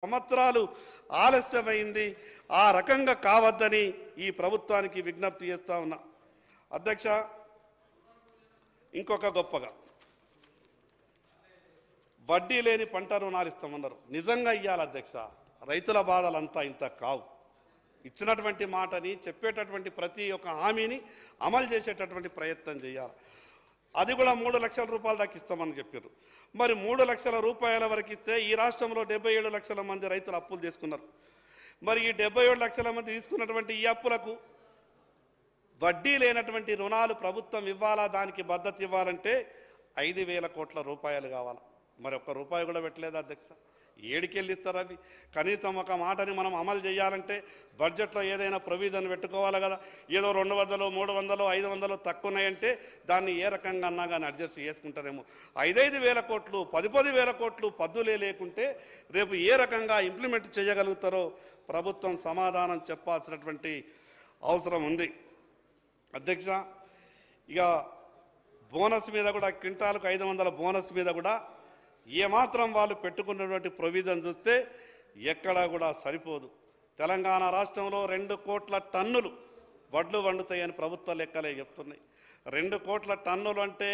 సంవత్సరాలు ఆలస్యమైంది. ఆ రకంగా కావద్దని ఈ ప్రభుత్వానికి విజ్ఞప్తి చేస్తా ఉన్నా. అధ్యక్ష, ఇంకొక గొప్పగా వడ్డీ లేని పంట రుణాలు ఇస్తామన్నారు. నిజంగా ఇవ్వాలి అధ్యక్ష. రైతుల బాధలంతా ఇంత కావు. ఇచ్చినటువంటి మాటని, చెప్పేటటువంటి ప్రతి ఒక్క హామీని అమలు చేసేటటువంటి ప్రయత్నం చేయాలి. అది కూడా 3 లక్షల రూపాయల దాకా ఇస్తామని చెప్పారు. మరి 3 లక్షల రూపాయల వరకు ఇస్తే ఈ రాష్ట్రంలో 77 లక్షల మంది రైతులు అప్పులు తీసుకున్నారు. మరి ఈ 77 లక్షల మంది తీసుకున్నటువంటి ఈ అప్పులకు వడ్డీ లేనటువంటి రుణాలు ప్రభుత్వం ఇవ్వాలా, దానికి భద్రత ఇవ్వాలంటే 5,000 కోట్ల రూపాయలు కావాలా. మరి ఒక్క రూపాయి కూడా పెట్టలేదు అధ్యక్ష. ఏడికెళ్ళి ఇస్తారు అవి? కనీసం ఒక మాటని మనం అమలు చేయాలంటే బడ్జెట్లో ఏదైనా ప్రొవిజన్ పెట్టుకోవాలి కదా. ఏదో 200, 300, 500 తక్కువ ఉన్నాయంటే దాన్ని ఏ రకంగా అన్నా కానీ అడ్జస్ట్ చేసుకుంటారేమో. 5,000 కోట్లు, 10,000 కోట్లు పద్దులే లేకుంటే రేపు ఏ రకంగా ఇంప్లిమెంట్ చేయగలుగుతారో ప్రభుత్వం సమాధానం చెప్పాల్సినటువంటి అవసరం ఉంది. అధ్యక్ష, ఇక బోనస్ మీద కూడా, క్వింటాలకు 500 బోనస్ మీద కూడా ఏమాత్రం వాళ్ళు పెట్టుకున్నటువంటి ప్రొవిజన్ చూస్తే ఎక్కడా కూడా సరిపోదు. తెలంగాణ రాష్ట్రంలో 2 కోట్ల టన్నులు వడ్లు వండుతాయని ప్రభుత్వ లెక్కలే చెప్తున్నాయి. 2 కోట్ల టన్నులు అంటే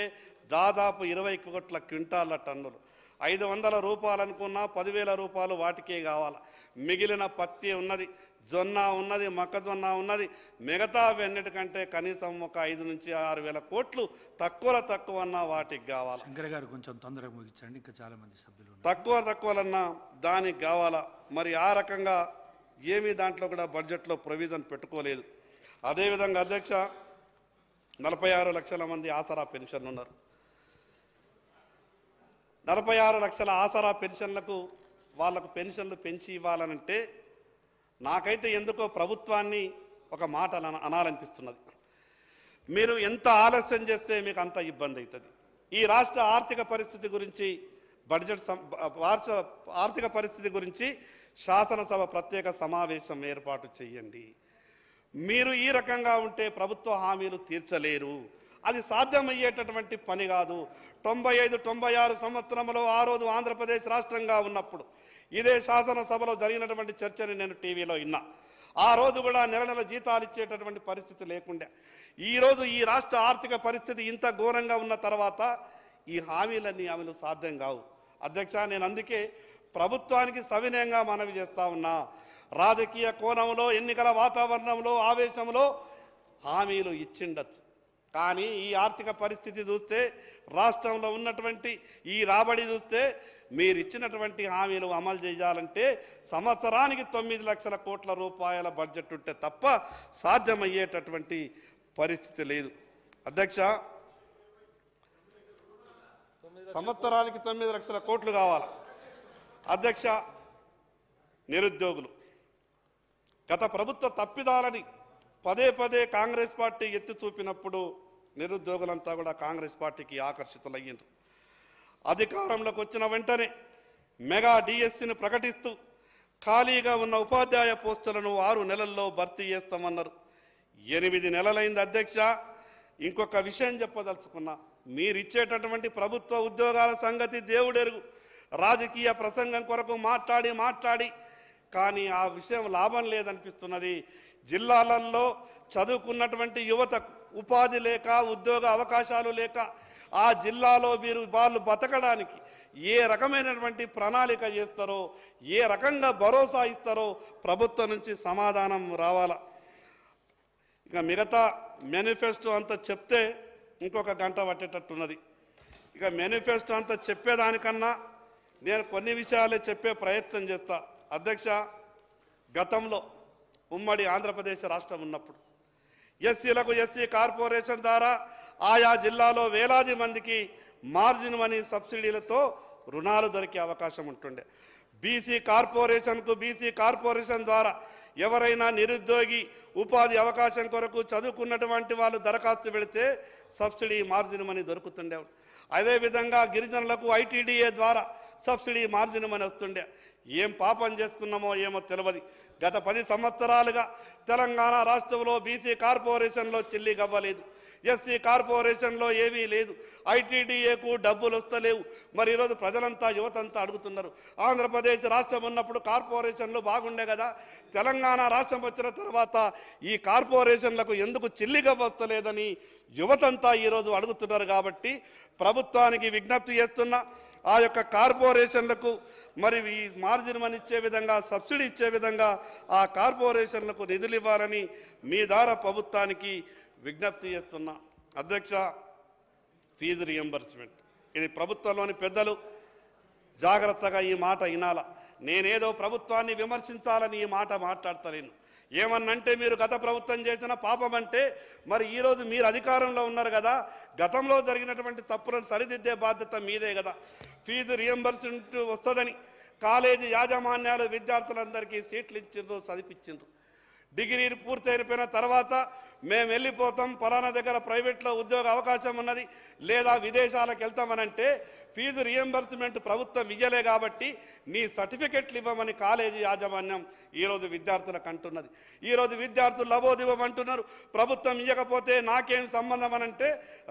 దాదాపు 20 కోట్ల క్వింటాళ్ళ టన్నులు. 500 రూపాయలు అనుకున్నా 10,000 రూపాయలు వాటికే కావాలి. మిగిలిన పత్తి ఉన్నది, జొన్న ఉన్నది, మొక్కజొన్న ఉన్నది. మిగతా అన్నిటికంటే కనీసం ఒక 5 నుంచి 6,000 కోట్లు తక్కువలన్నా వాటికి కావాలి. శంకర్ గారు కొంచెం తొందరగా ముగించండి, ఇంకా చాలా మంది సభ్యులు. తక్కువలన్నా దానికి కావాలా. మరి ఆ రకంగా ఏమీ దాంట్లో కూడా బడ్జెట్లో ప్రొవిజన్ పెట్టుకోలేదు. అదేవిధంగా అధ్యక్ష, 46 లక్షల మంది ఆసరా పెన్షన్లు ఉన్నారు. 46 లక్షల ఆసరా పెన్షన్లకు వాళ్లకు పెన్షన్లు పెంచి ఇవ్వాలనంటే నాకైతే ఎందుకో ప్రభుత్వాన్ని ఒక మాట అనాలనిపిస్తున్నది. మీరు ఎంత ఆలస్యం చేస్తే మీకు అంత ఇబ్బంది అవుతుంది. ఈ రాష్ట్ర ఆర్థిక పరిస్థితి గురించి, ఆర్థిక పరిస్థితి గురించి శాసనసభ ప్రత్యేక సమావేశం ఏర్పాటు చేయండి. మీరు ఈ రకంగా ఉంటే ప్రభుత్వ హామీలు తీర్చలేరు. అది సాధ్యమయ్యేటటువంటి పని కాదు. 95, 96 సంవత్సరంలో ఆ రోజు ఆంధ్రప్రదేశ్ రాష్ట్రంగా ఉన్నప్పుడు ఇదే శాసనసభలో జరిగినటువంటి చర్చని నేను టీవీలో విన్నా. ఆ రోజు కూడా నెల జీతాలు ఇచ్చేటటువంటి పరిస్థితి లేకుండే. ఈరోజు ఈ రాష్ట్ర ఆర్థిక పరిస్థితి ఇంత ఘోరంగా ఉన్న తర్వాత ఈ హామీలన్నీ అమలు సాధ్యం కావు. అధ్యక్ష, నేను అందుకే ప్రభుత్వానికి సవినయంగా మనవి చేస్తా ఉన్నా. రాజకీయ కోణంలో, ఎన్నికల వాతావరణంలో, ఆవేశంలో హామీలు ఇచ్చిండొచ్చు. కానీ ఈ ఆర్థిక పరిస్థితి చూస్తే, రాష్ట్రంలో ఉన్నటువంటి ఈ రాబడి చూస్తే, మీరు ఇచ్చినటువంటి హామీలు అమలు చేయాలంటే సంవత్సరానికి 9 లక్షల కోట్ల రూపాయల బడ్జెట్ ఉంటే తప్ప సాధ్యమయ్యేటటువంటి పరిస్థితి లేదు. అధ్యక్ష, సంవత్సరానికి 9 లక్షల కోట్లు కావాలి. అధ్యక్ష, నిరుద్యోగులు గత ప్రభుత్వ తప్పిదాలని పదే కాంగ్రెస్ పార్టీ ఎత్తి చూపినప్పుడు నిరుద్యోగులంతా కూడా కాంగ్రెస్ పార్టీకి ఆకర్షితులయ్యారు. అధికారంలోకి వచ్చిన వెంటనే మెగా డిఎస్సిని ప్రకటిస్తూ ఖాళీగా ఉన్న ఉపాధ్యాయ పోస్టులను 6 నెలల్లో భర్తీ చేస్తామన్నారు. 8 నెలలైంది అధ్యక్ష. ఇంకొక విషయం చెప్పదలుచుకున్నా. మీరు ఇచ్చేటటువంటి ప్రభుత్వ ఉద్యోగాల సంగతి దేవుడెరుగు. రాజకీయ ప్రసంగం కొరకు మాట్లాడి కానీ ఆ విషయం లాభం లేదనిపిస్తున్నది. జిల్లాలలో చదువుకున్నటువంటి యువతకు ఉపాధి లేక, ఉద్యోగ అవకాశాలు లేక, ఆ జిల్లాలో వాళ్ళు బతకడానికి ఏ రకమైనటువంటి ప్రణాళిక చేస్తారో, ఏ రకంగా భరోసా ఇస్తారో ప్రభుత్వం నుంచి సమాధానం రావాలా. ఇక మిగతా మేనిఫెస్టో అంతా చెప్తే ఇంకొక గంట పట్టేటట్టున్నది. ఇక మేనిఫెస్టో అంతా చెప్పేదానికన్నా నేను కొన్ని విషయాలే చెప్పే ప్రయత్నం చేస్తా. అధ్యక్ష, గతంలో ఉమ్మడి ఆంధ్రప్రదేశ్ రాష్ట్రం ఉన్నప్పుడు ఎస్సీలకు ఎస్సీ కార్పొరేషన్ ద్వారా ఆయా జిల్లాలో వేలాది మందికి మార్జిన్ మనీ సబ్సిడీలతో రుణాలు దొరికే అవకాశం ఉంటుండే. బీసీ కార్పొరేషన్ ద్వారా ఎవరైనా నిరుద్యోగి ఉపాధి అవకాశం కొరకు చదువుకున్నటువంటి వాళ్ళు దరఖాస్తు పెడితే సబ్సిడీ మార్జిన్ మనీ దొరుకుతుండే. అదేవిధంగా గిరిజనులకు ఐటీడీఏ ద్వారా సబ్సిడీ మార్జిన్ అని వస్తుండే. ఏం పాపం చేసుకున్నామో ఏమో తెలియదు. గత 10 సంవత్సరాలుగా తెలంగాణ రాష్ట్రంలో బీసీ కార్పొరేషన్లో చిల్లి గవ్వలేదు, ఎస్సీ కార్పొరేషన్లో ఏమీ లేదు, ఐటీడీఏకు డబ్బులు వస్తలేవు. మరి ఈరోజు ప్రజలంతా యువతంతా అడుగుతున్నారు, ఆంధ్రప్రదేశ్ రాష్ట్రం ఉన్నప్పుడు కార్పొరేషన్లు బాగుండే కదా, తెలంగాణ రాష్ట్రం వచ్చిన తర్వాత ఈ కార్పొరేషన్లకు ఎందుకు చిల్లిగా వస్తలేదని యువతంతా ఈరోజు అడుగుతున్నారు. కాబట్టి ప్రభుత్వానికి విజ్ఞప్తి చేస్తున్నా, ఆ యొక్క కార్పొరేషన్లకు మరి ఈ మార్జిన్ మనీ ఇచ్చే విధంగా, సబ్సిడీ ఇచ్చే విధంగా ఆ కార్పొరేషన్లకు నిధులు ఇవ్వాలని మీ ద్వారా ప్రభుత్వానికి విజ్ఞప్తి చేస్తున్నా. అధ్యక్ష, ఫీజు రియంబర్స్మెంట్ ఇది ప్రభుత్వంలోని పెద్దలు జాగ్రత్తగా ఈ మాట వినాల. నేనేదో ప్రభుత్వాన్ని విమర్శించాలని ఈ మాట మాట్లాడతలేను. ఏమన్నంటే మీరు గత ప్రభుత్వం చేసిన పాపం అంటే, మరి ఈరోజు మీరు అధికారంలో ఉన్నారు కదా, గతంలో జరిగినటువంటి తప్పులను సరిదిద్దే బాధ్యత మీదే కదా. ఫీజు రియంబర్స్మెంట్ వస్తుందని కాలేజీ యాజమాన్యాలు విద్యార్థులందరికీ సీట్లు ఇచ్చిండ్రు, చదివించిండ్రు. డిగ్రీలు పూర్తి అయిపోయిన తర్వాత మేము వెళ్ళిపోతాం, ఫలానా దగ్గర ప్రైవేట్లో ఉద్యోగ అవకాశం ఉన్నది, లేదా విదేశాలకు వెళ్తామనంటే ఫీజు రియంబర్స్మెంట్ ప్రభుత్వం ఇయ్యలే కాబట్టి నీ సర్టిఫికెట్లు ఇవ్వమని కాలేజీ యాజమాన్యం ఈరోజు విద్యార్థులకు అంటున్నది. ఈరోజు విద్యార్థులు లబోదివ్వమంటున్నారు. ప్రభుత్వం ఇవ్వకపోతే నాకేం సంబంధం అనంటే,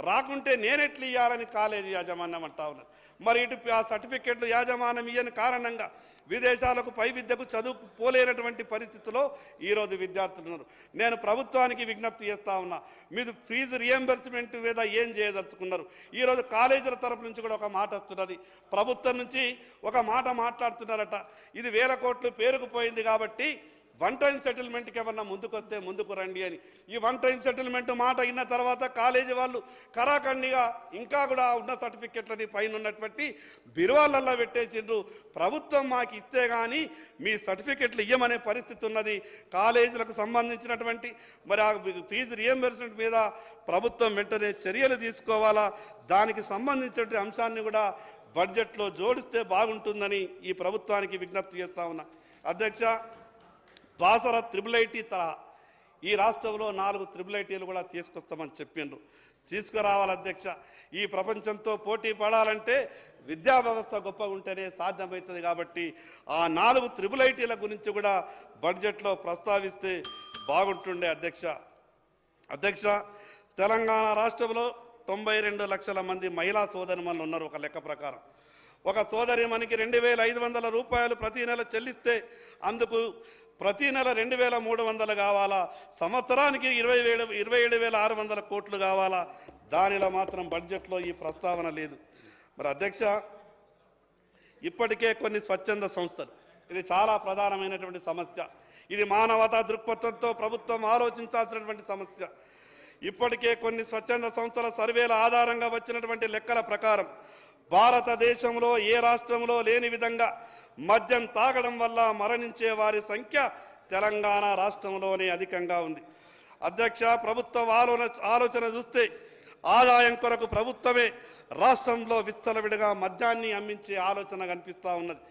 రాకుంటే నేనెట్లు ఇవ్వాలని కాలేజీ యాజమాన్యం అంటా ఉన్నది. మరి ఇటు ఆ సర్టిఫికెట్లు యాజమాన్యం ఇయ్యని కారణంగా విదేశాలకు పై విద్యకు చదువు పోలేనటువంటి పరిస్థితిలో ఈరోజు విద్యార్థులు ఉన్నారు. నేను ప్రభుత్వానికి విజ్ఞప్తి చేస్తా ఉన్నా, మీరు ఫీజు రియంబర్స్మెంట్ మీద ఏం చేయదలుచుకున్నారు? ఈరోజు కాలేజీల తరపు నుంచి కూడా ఒక మాట వస్తున్నది, ప్రభుత్వం నుంచి ఒక మాట మాట్లాడుతున్నారట, ఇది 1000 కోట్లు పేరుకుపోయింది కాబట్టి వన్ టైం సెటిల్మెంట్కి ఏమన్నా ముందుకొస్తే ముందుకు రండి అని. ఈ వన్ టైం సెటిల్మెంట్ మాట అయిన తర్వాత కాలేజీ వాళ్ళు కరాఖండిగా ఇంకా కూడా ఉన్న సర్టిఫికెట్లని పైన ఉన్నటువంటి బిరువాలల్లో పెట్టేసిండ్రు. ప్రభుత్వం మాకు ఇస్తే కానీ మీ సర్టిఫికెట్లు ఇవ్వమనే పరిస్థితి ఉన్నది. కాలేజీలకు సంబంధించినటువంటి మరి ఆ ఫీజు రియంబర్స్మెంట్ మీద ప్రభుత్వం వెంటనే చర్యలు తీసుకోవాలా. దానికి సంబంధించినటువంటి అంశాన్ని కూడా బడ్జెట్లో జోడిస్తే బాగుంటుందని ఈ ప్రభుత్వానికి విజ్ఞప్తి చేస్తా ఉన్నా. అధ్యక్ష, బాసర IIIT తరహా ఈ రాష్ట్రంలో 4 IIITలు కూడా తీసుకొస్తామని చెప్పిండ్రు. తీసుకురావాలి అధ్యక్ష. ఈ ప్రపంచంతో పోటీ పడాలంటే విద్యా వ్యవస్థ గొప్పగా ఉంటేనే సాధ్యమవుతుంది. కాబట్టి ఆ 4 IIITల గురించి కూడా బడ్జెట్లో ప్రస్తావిస్తే బాగుంటుండే. అధ్యక్ష, తెలంగాణ రాష్ట్రంలో 92 లక్షల మంది మహిళా సోదరిమణులు ఉన్నారు. ఒక లెక్క ప్రకారం ఒక సోదరిమణికి 2500 రూపాయలు ప్రతి నెల చెల్లిస్తే అందుకు ప్రతి నెల 2300 కావాలా, సంవత్సరానికి 27,600 కోట్లు కావాలా. దానిలో మాత్రం బడ్జెట్లో ఈ ప్రస్తావన లేదు. మరి అధ్యక్ష, ఇప్పటికే కొన్ని స్వచ్ఛంద సంస్థలు, ఇది చాలా ప్రధానమైనటువంటి సమస్య, ఇది మానవతా దృక్పథంతో ప్రభుత్వం ఆలోచించాల్సినటువంటి సమస్య. ఇప్పటికే కొన్ని స్వచ్ఛంద సంస్థల సర్వేల ఆధారంగా వచ్చినటువంటి లెక్కల ప్రకారం భారతదేశంలో ఏ రాష్ట్రంలో లేని విధంగా మద్యం తాగడం వల్ల మరణించే వారి సంఖ్య తెలంగాణ రాష్ట్రంలోనే అధికంగా ఉంది. అధ్యక్ష, ప్రభుత్వ ఆలోచన చూస్తే ఆదాయం కొరకు ప్రభుత్వమే రాష్ట్రంలో విచ్చలవిడిగా మద్యాన్ని అమ్మించే ఆలోచన కనిపిస్తూ ఉన్నది.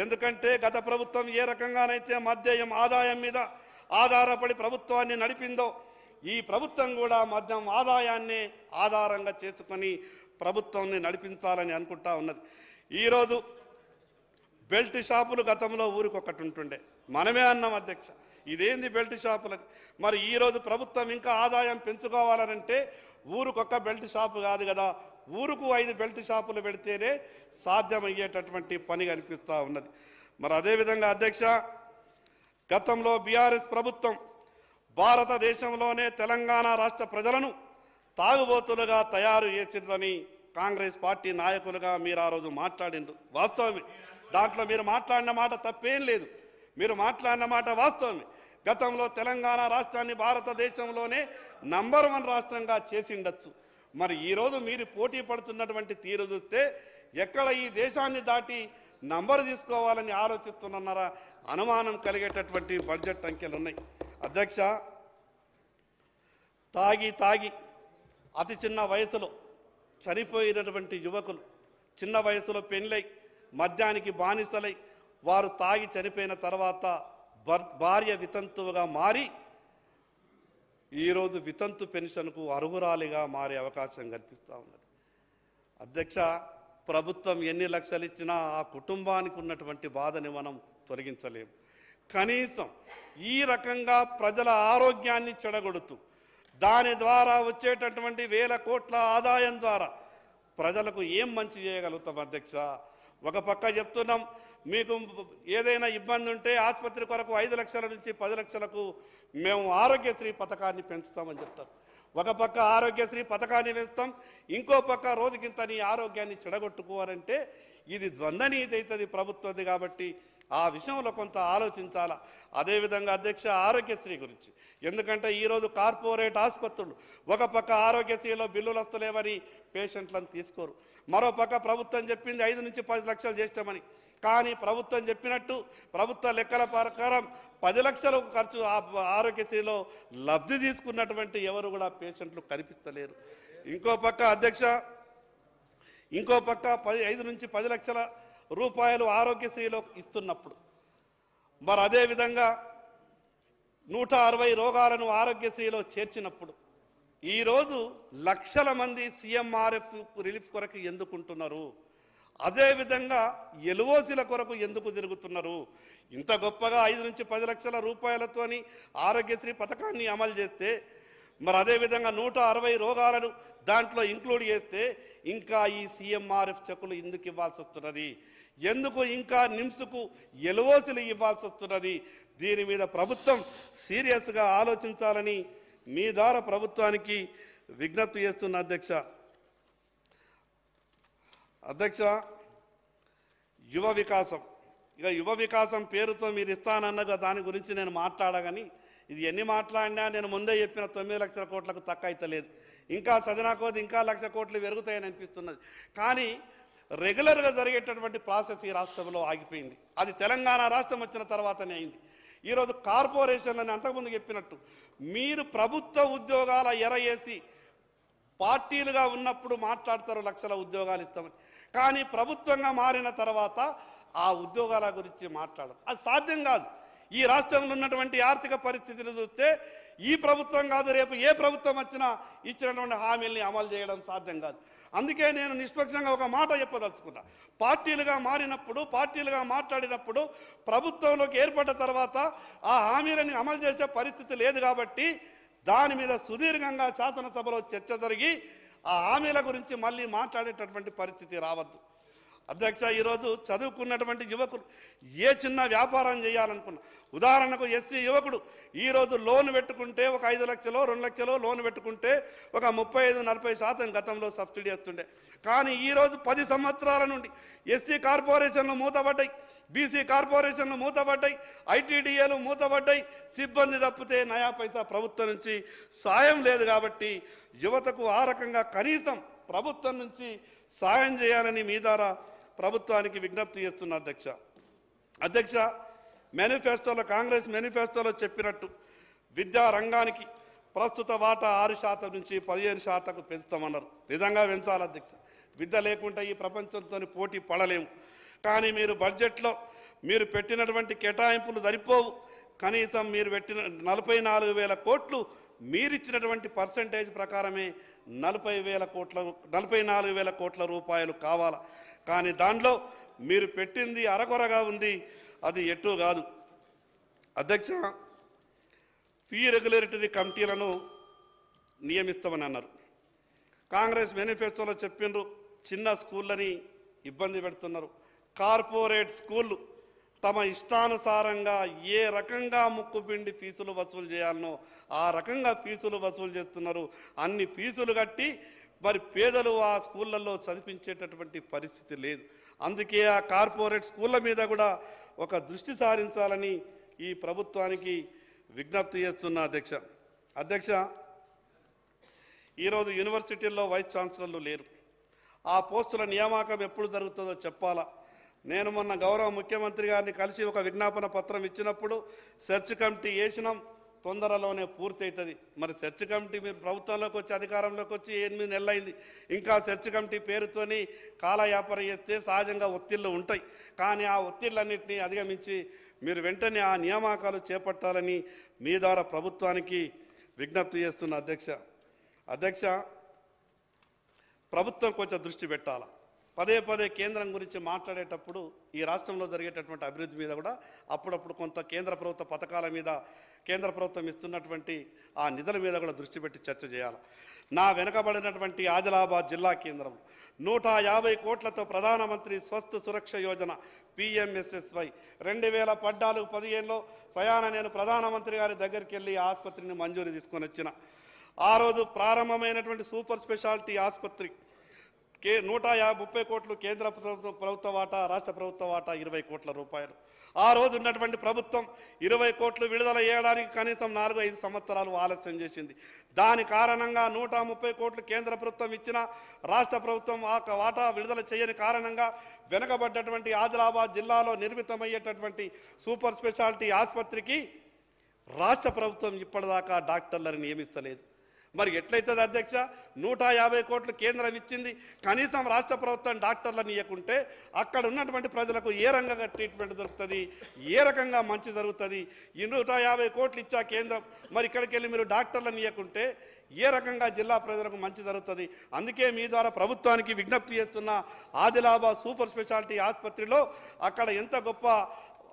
ఎందుకంటే గత ప్రభుత్వం ఏ రకంగానైతే మద్యం ఆదాయం మీద ఆధారపడి ప్రభుత్వాన్ని నడిపిందో, ఈ ప్రభుత్వం కూడా మద్యం ఆదాయాన్ని ఆధారంగా చేసుకొని ప్రభుత్వాన్ని నడిపించాలని అనుకుంటా ఉన్నది. ఈరోజు బెల్ట్ షాపులు గతంలో ఊరికొకటి ఉంటుండే, మనమే అన్నాం అధ్యక్ష, ఇదేంది బెల్ట్ షాపులని. మరి ఈరోజు ప్రభుత్వం ఇంకా ఆదాయం పెంచుకోవాలనంటే ఊరికొక్క బెల్ట్ షాపు కాదు కదా, ఊరుకు 5 బెల్ట్ షాపులు పెడితేనే సాధ్యమయ్యేటటువంటి పని కనిపిస్తూ ఉన్నది. మరి అదేవిధంగా అధ్యక్ష, గతంలో బీఆర్ఎస్ ప్రభుత్వం భారతదేశంలోనే తెలంగాణ రాష్ట్ర ప్రజలను తాగుబోతులుగా తయారు చేసిందని కాంగ్రెస్ పార్టీ నాయకులుగా మీరు ఆ రోజు మాట్లాడిండ్రు. వాస్తవమే, దాంట్లో మీరు మాట్లాడిన మాట తప్పేం లేదు, మీరు మాట్లాడిన మాట వాస్తవమే. గతంలో తెలంగాణ రాష్ట్రాన్ని భారతదేశంలోనే నంబర్ 1 రాష్ట్రంగా చేసిండొచ్చు. మరి ఈరోజు మీరు పోటీ పడుతున్నటువంటి తీరు చూస్తే ఎక్కడ ఈ దేశాన్ని దాటి నంబర్ తీసుకోవాలని ఆలోచిస్తున్నారా అనుమానం కలిగేటటువంటి బడ్జెట్ అంకెలు ఉన్నాయి. అధ్యక్ష, తాగి అతి చిన్న వయసులో చనిపోయినటువంటి యువకులు, చిన్న వయసులో పెళ్ళై మద్యానికి బానిసలై వారు తాగి చనిపోయిన తర్వాత భార్య వితంతువుగా మారి ఈరోజు వితంతు పెన్షన్కు అర్హురాలిగా మారే అవకాశం కల్పిస్తూ ఉన్నది. అధ్యక్ష, ప్రభుత్వం ఎన్ని లక్షలు ఇచ్చినా ఆ కుటుంబానికి ఉన్నటువంటి బాధని మనం తొలగించలేము. కనీసం ఈ రకంగా ప్రజల ఆరోగ్యాన్ని చెడగొడుతూ దాని ద్వారా వచ్చేటటువంటి వేల కోట్ల ఆదాయం ద్వారా ప్రజలకు ఏం మంచి చేయగలుగుతాం అధ్యక్ష? ఒక పక్క చెప్తున్నాం, మీకు ఏదైనా ఇబ్బంది ఉంటే ఆసుపత్రి కొరకు 5 లక్షల నుంచి 10 లక్షలకు మేము ఆరోగ్యశ్రీ పథకాన్ని పెంచుతామని చెప్తారు. ఒక పక్క ఆరోగ్యశ్రీ పథకాన్ని వేస్తాం, ఇంకో పక్క రోజుకింత నీ ఆరోగ్యాన్ని చెడగొట్టుకోవాలంటే ఇది ద్వంద్వనీతి అవుతుంది ప్రభుత్వది. కాబట్టి ఆ విషయంలో కొంత ఆలోచించాలా. అదేవిధంగా అధ్యక్ష, ఆరోగ్యశ్రీ గురించి, ఎందుకంటే ఈరోజు కార్పొరేట్ ఆసుపత్రులు ఒక పక్క ఆరోగ్యశ్రీలో బిల్లులు వస్తలేవని పేషెంట్లను తీసుకోరు, మరో పక్క ప్రభుత్వం చెప్పింది 5 నుంచి 10 లక్షలు చేస్తామని. కానీ ప్రభుత్వం చెప్పినట్టు ప్రభుత్వ లెక్కల ప్రకారం 10 లక్షల ఖర్చు ఆరోగ్యశ్రీలో లబ్ధి తీసుకున్నటువంటి ఎవరు కూడా పేషెంట్లు కనిపిస్తలేరు. ఇంకో పక్క అధ్యక్ష, 5 నుంచి 10 లక్షల రూపాయలు ఆరోగ్యశ్రీలో ఇస్తున్నప్పుడు మరి అదేవిధంగా 160 రోగాలను ఆరోగ్యశ్రీలో చేర్చినప్పుడు ఈరోజు లక్షల మంది సీఎంఆర్ఎఫ్ రిలీఫ్ కొరకు ఎందుకుంటున్నారు? అదేవిధంగా ఎల్ఓసీల కొరకు ఎందుకు తిరుగుతున్నారు? ఇంత గొప్పగా 5 నుంచి 10 లక్షల రూపాయలతోని ఆరోగ్యశ్రీ పథకాన్ని అమలు చేస్తే మరి అదేవిధంగా 160 రోగాలను దాంట్లో ఇంక్లూడ్ చేస్తే ఇంకా ఈ సీఎంఆర్ఎఫ్ చెక్కులు ఎందుకు ఇవ్వాల్సి వస్తున్నది? ఎందుకు ఇంకా నిమ్స్కు ఎల్ఓసీలు ఇవ్వాల్సి వస్తున్నది? దీని మీద ప్రభుత్వం సీరియస్గా ఆలోచించాలని మీ ద్వారా ప్రభుత్వానికి విజ్ఞప్తి చేస్తున్న అధ్యక్ష, యువ వికాసం, ఇక యువ వికాసం పేరుతో మీరు ఇస్తానన్నగా దాని గురించి నేను మాట్లాడగాని ఇది ఎన్ని మాట్లాడినా నేను ముందే చెప్పిన 9 లక్షల కోట్లకు తక్కువ అయితలేదు. ఇంకా సదనా కోది ఇంకా 1 లక్ష కోట్లు పెరుగుతాయని అనిపిస్తున్నది. కానీ రెగ్యులర్గా జరిగేటటువంటి ప్రాసెస్ ఈ రాష్ట్రంలో ఆగిపోయింది. అది తెలంగాణ రాష్ట్రం వచ్చిన తర్వాతనే అయింది. ఈరోజు కార్పొరేషన్లని అంతకుముందు చెప్పినట్టు మీరు ప్రభుత్వ ఉద్యోగాల ఎరయేసి పార్టీలుగా ఉన్నప్పుడు మాట్లాడతారు లక్షల ఉద్యోగాలు ఇస్తామని, కానీ ప్రభుత్వంగా మారిన తర్వాత ఆ ఉద్యోగాల గురించి మాట్లాడరు. అది సాధ్యం కాదు. ఈ రాష్ట్రంలో ఉన్నటువంటి ఆర్థిక పరిస్థితిని చూస్తే ఈ ప్రభుత్వం కాదు, రేపు ఏ ప్రభుత్వం వచ్చినా ఇచ్చినటువంటి హామీల్ని అమలు చేయడం సాధ్యం కాదు. అందుకే నేను నిష్పక్షంగా ఒక మాట చెప్పదలుచుకున్నా. పార్టీలుగా మారినప్పుడు, పార్టీలుగా మాట్లాడినప్పుడు ప్రభుత్వంలోకి ఏర్పడ్డ తర్వాత ఆ హామీలని అమలు చేసే పరిస్థితి లేదు. కాబట్టి దాని మీద సుదీర్ఘంగా శాసనసభలో చర్చ జరిగి ఆ హామీల గురించి మళ్ళీ మాట్లాడేటటువంటి పరిస్థితి రావద్దు. అధ్యక్ష, ఈరోజు చదువుకున్నటువంటి యువకులు ఏ చిన్న వ్యాపారం చేయాలనుకున్నా, ఉదాహరణకు ఎస్సీ యువకుడు ఈరోజు లోన్ పెట్టుకుంటే ఒక 5 లక్షలు 2 లక్షలు లోన్ పెట్టుకుంటే ఒక 35-40% గతంలో సబ్సిడీ వస్తుండే. కానీ ఈరోజు 10 సంవత్సరాల నుండి ఎస్సీ కార్పొరేషన్లు మూతపడ్డాయి, బీసీ కార్పొరేషన్లు మూతపడ్డాయి, ఐటీడీఏలు మూతపడ్డాయి. సిబ్బంది తప్పితే నయా పైసా ప్రభుత్వం నుంచి సాయం లేదు. కాబట్టి యువతకు ఆ రకంగా కనీసం ప్రభుత్వం నుంచి సాయం చేయాలని మీ ద్వారా ప్రభుత్వానికి విజ్ఞప్తి చేస్తున్న అధ్యక్ష, మేనిఫెస్టోలో కాంగ్రెస్ మేనిఫెస్టోలో చెప్పినట్టు విద్యా రంగానికి ప్రస్తుత వాటా 6% నుంచి 15% పెంచుతామన్నారు. నిజంగా పెంచాలి అధ్యక్ష. విద్య లేకుంటే ఈ ప్రపంచంతో పోటీ పడలేము. కానీ మీరు బడ్జెట్లో మీరు పెట్టినటువంటి కేటాయింపులు సరిపోవు. కనీసం మీరు పెట్టిన 44,000 కోట్లు మీరిచ్చినటువంటి పర్సంటేజ్ ప్రకారమే 44,000 కోట్ల రూపాయలు కావాలా. కానీ దానిలో మీరు పెట్టింది అరకొరగా ఉంది, అది ఎటు కాదు. అధ్యక్ష, ఫీ రెగ్యులేటరీ కమిటీలను నియమిస్తామని అన్నారు. కాంగ్రెస్ మేనిఫెస్టోలో చెప్పిండ్రు చిన్న స్కూళ్ళని ఇబ్బంది పెడుతున్నారు. కార్పొరేట్ స్కూళ్ళు తమ ఇష్టానుసారంగా ఏ రకంగా ముక్కుపిండి ఫీజులు వసూలు చేయాలనో ఆ రకంగా ఫీజులు వసూలు చేస్తున్నారు. అన్ని ఫీజులు కట్టి మరి పేదలు ఆ స్కూళ్ళల్లో చదివించేటటువంటి పరిస్థితి లేదు. అందుకే ఆ కార్పొరేట్ స్కూళ్ళ మీద కూడా ఒక దృష్టి సారించాలని ఈ ప్రభుత్వానికి విజ్ఞప్తి చేస్తున్న అధ్యక్ష, ఈరోజు యూనివర్సిటీల్లో వైస్ ఛాన్సలర్లు లేరు. ఆ పోస్టుల నియామకం ఎప్పుడు జరుగుతుందో చెప్పాలా. నేను మొన్న గౌరవ ముఖ్యమంత్రి గారిని కలిసి ఒక విజ్ఞాపన పత్రం ఇచ్చినప్పుడు సెర్చ్ కమిటీ వేసినాం, తొందరలోనే పూర్తి అవుతుంది. మరి సెర్చ్ కమిటీ మీరు ప్రభుత్వంలోకి వచ్చి అధికారంలోకి వచ్చి 8 నెలలైంది. ఇంకా సెర్చ్ కమిటీ పేరుతోని కాలయాపన చేస్తే సహజంగా ఒత్తిళ్లు ఉంటాయి. కానీ ఆ ఒత్తిళ్లన్నింటినీ అధిగమించి మీరు వెంటనే ఆ నియామకాలు చేపట్టాలని మీ ద్వారా ప్రభుత్వానికి విజ్ఞప్తి చేస్తున్న అధ్యక్ష, ప్రభుత్వం కొంచెం దృష్టి పెట్టాలా. పదే పదే కేంద్రం గురించి మాట్లాడేటప్పుడు ఈ రాష్ట్రంలో జరిగేటటువంటి అభివృద్ధి మీద కూడా అప్పుడప్పుడు కొంత కేంద్ర ప్రభుత్వ పథకాల మీద కేంద్ర ప్రభుత్వం ఇస్తున్నటువంటి ఆ నిధుల మీద కూడా దృష్టి పెట్టి చర్చ చేయాలి. నా వెనుకబడినటువంటి ఆదిలాబాద్ జిల్లా కేంద్రం 150 కోట్లతో ప్రధానమంత్రి స్వస్థ సురక్ష యోజన PMSSY 2014-15లో స్వయాన నేను ప్రధానమంత్రి గారి దగ్గరికి వెళ్ళి ఆసుపత్రిని మంజూరు తీసుకొని వచ్చిన. ఆ రోజు ప్రారంభమైనటువంటి సూపర్ స్పెషాలిటీ ఆసుపత్రి 130 కోట్లు కేంద్ర ప్రభుత్వ వాటా, రాష్ట్ర ప్రభుత్వ వాటా 20 కోట్ల రూపాయలు. ఆ రోజు ఉన్నటువంటి ప్రభుత్వం 20 కోట్లు విడుదల చేయడానికి కనీసం 4-5 సంవత్సరాలు ఆలస్యం చేసింది. దాని కారణంగా 130 కోట్లు కేంద్ర ప్రభుత్వం ఇచ్చిన రాష్ట్ర ప్రభుత్వం ఆ వాటా విడుదల చేయని కారణంగా వెనుకబడ్డటువంటి ఆదిలాబాద్ జిల్లాలో నిర్మితమయ్యేటటువంటి సూపర్ స్పెషాలిటీ ఆసుపత్రికి రాష్ట్ర ప్రభుత్వం ఇప్పటిదాకా డాక్టర్లను నియమిస్తలేదు. మరి ఎట్లయితుంది అధ్యక్ష? 150 కోట్లు కేంద్రం ఇచ్చింది, కనీసం రాష్ట్ర ప్రభుత్వం డాక్టర్లను ఇవ్వకుంటే అక్కడ ఉన్నటువంటి ప్రజలకు ఏ రకంగా ట్రీట్మెంట్ దొరుకుతుంది, ఏ రకంగా మంచి జరుగుతుంది? ఈ 150 కోట్లు ఇచ్చా కేంద్రం, మరి ఇక్కడికి వెళ్ళి మీరు డాక్టర్లను ఇవ్వకుంటే ఏ రకంగా జిల్లా ప్రజలకు మంచి జరుగుతుంది? అందుకే మీ ద్వారా ప్రభుత్వానికి విజ్ఞప్తి చేస్తున్న, ఆదిలాబాద్ సూపర్ స్పెషాలిటీ ఆసుపత్రిలో అక్కడ ఎంత గొప్ప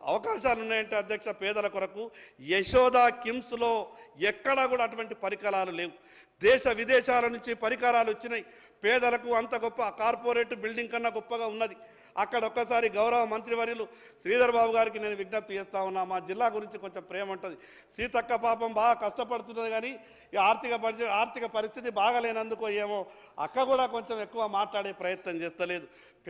అవకాశాలు ఉన్నాయంటే అధ్యక్ష, పేదల కొరకు యశోద కిమ్స్లో ఎక్కడా కూడా అటువంటి పరికరాలు లేవు. దేశ విదేశాల నుంచి పరికరాలు వచ్చినాయి. పేదలకు అంత గొప్ప కార్పొరేట్ బిల్డింగ్ కన్నా గొప్పగా ఉన్నది. అక్కడ ఒక్కసారి గౌరవ మంత్రివర్యులు శ్రీధర్ బాబు గారికి నేను విజ్ఞప్తి చేస్తా ఉన్నా, మా జిల్లా గురించి కొంచెం ప్రేమ ఉంటుంది. సీతక్క పాపం బాగా కష్టపడుతున్నది, కానీ ఈ ఆర్థిక పరిస్థితి బాగాలేనందుకో ఏమో అక్క కూడా కొంచెం ఎక్కువ మాట్లాడే ప్రయత్నం చేస్తలేదు.